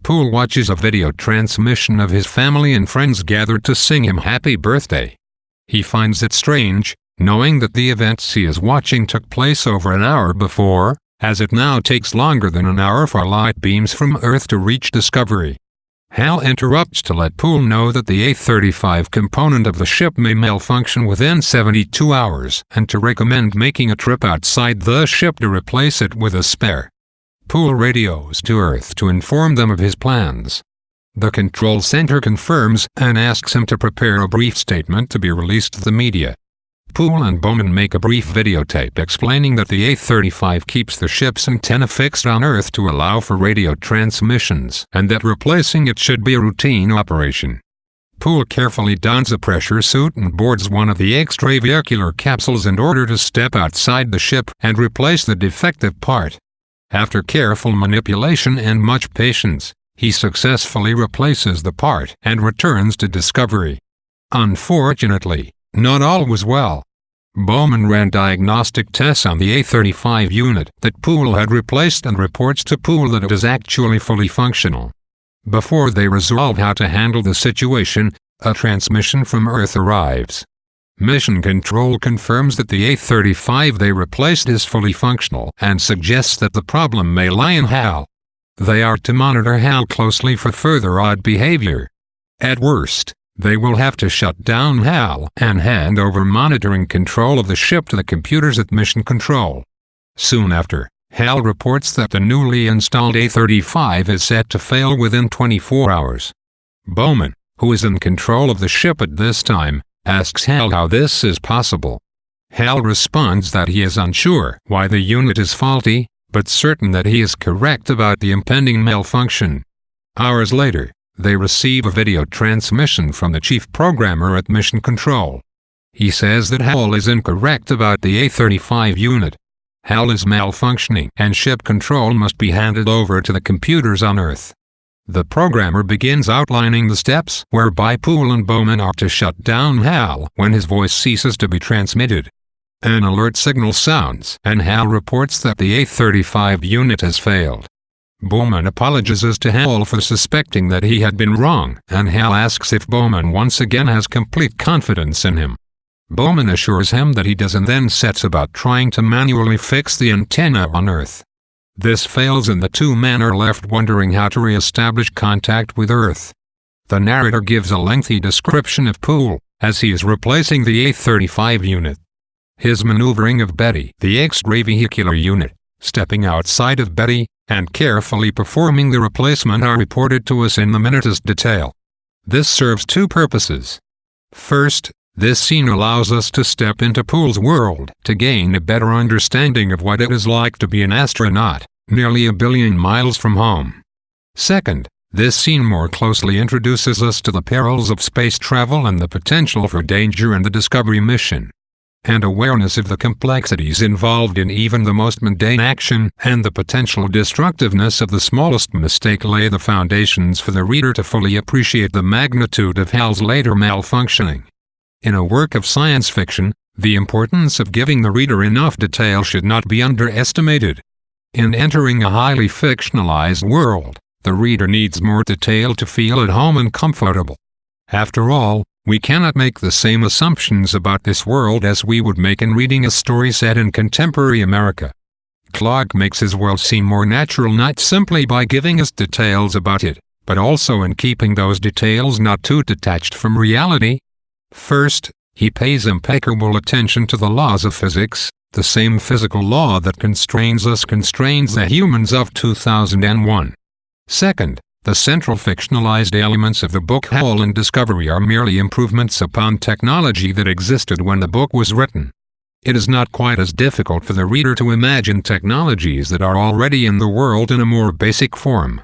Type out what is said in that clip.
Poole watches a video transmission of his family and friends gathered to sing him happy birthday. He finds it strange, knowing that the events he is watching took place over an hour before, as it now takes longer than an hour for light beams from Earth to reach Discovery. Hal interrupts to let Poole know that the A-35 component of the ship may malfunction within 72 hours and to recommend making a trip outside the ship to replace it with a spare. Poole radios to Earth to inform them of his plans. The control center confirms and asks him to prepare a brief statement to be released to the media. Poole and Bowman make a brief videotape explaining that the A-35 keeps the ship's antenna fixed on Earth to allow for radio transmissions and that replacing it should be a routine operation. Poole carefully dons a pressure suit and boards one of the extravehicular capsules in order to step outside the ship and replace the defective part. After careful manipulation and much patience, he successfully replaces the part and returns to Discovery. Unfortunately, not all was well. Bowman ran diagnostic tests on the A-35 unit that Poole had replaced and reports to Poole that it is actually fully functional. Before they resolve how to handle the situation, a transmission from Earth arrives. Mission Control confirms that the A-35 they replaced is fully functional and suggests that the problem may lie in Hal. They are to monitor Hal closely for further odd behavior. At worst, they will have to shut down Hal and hand over monitoring control of the ship to the computers at Mission Control. Soon after, Hal reports that the newly installed A-35 is set to fail within 24 hours. Bowman, who is in control of the ship at this time, asks Hal how this is possible. Hal responds that he is unsure why the unit is faulty, but certain that he is correct about the impending malfunction. Hours later, they receive a video transmission from the chief programmer at Mission Control. He says that Hal is incorrect about the A-35 unit. Hal is malfunctioning and ship control must be handed over to the computers on Earth. The programmer begins outlining the steps whereby Poole and Bowman are to shut down Hal when his voice ceases to be transmitted. An alert signal sounds and Hal reports that the A-35 unit has failed. Bowman apologizes to Hal for suspecting that he had been wrong, and Hal asks if Bowman once again has complete confidence in him. Bowman assures him that he does and then sets about trying to manually fix the antenna on Earth. This fails and the two men are left wondering how to re-establish contact with Earth. The narrator gives a lengthy description of Poole, as he is replacing the A-35 unit. His maneuvering of Betty, the extravehicular unit, stepping outside of Betty, and carefully performing the replacement are reported to us in the minutest detail. This serves two purposes. First, this scene allows us to step into Poole's world to gain a better understanding of what it is like to be an astronaut, nearly a billion miles from home. Second, this scene more closely introduces us to the perils of space travel and the potential for danger in the Discovery mission. And awareness of the complexities involved in even the most mundane action and the potential destructiveness of the smallest mistake lay the foundations for the reader to fully appreciate the magnitude of Hal's later malfunctioning. In a work of science fiction, the importance of giving the reader enough detail should not be underestimated. In entering a highly fictionalized world, the reader needs more detail to feel at home and comfortable. After all, we cannot make the same assumptions about this world as we would make in reading a story set in contemporary America. Clarke makes his world seem more natural not simply by giving us details about it, but also in keeping those details not too detached from reality. First, he pays impeccable attention to the laws of physics. The same physical law that constrains us constrains the humans of 2001. Second, the central fictionalized elements of the book Hal and Discovery are merely improvements upon technology that existed when the book was written. It is not quite as difficult for the reader to imagine technologies that are already in the world in a more basic form.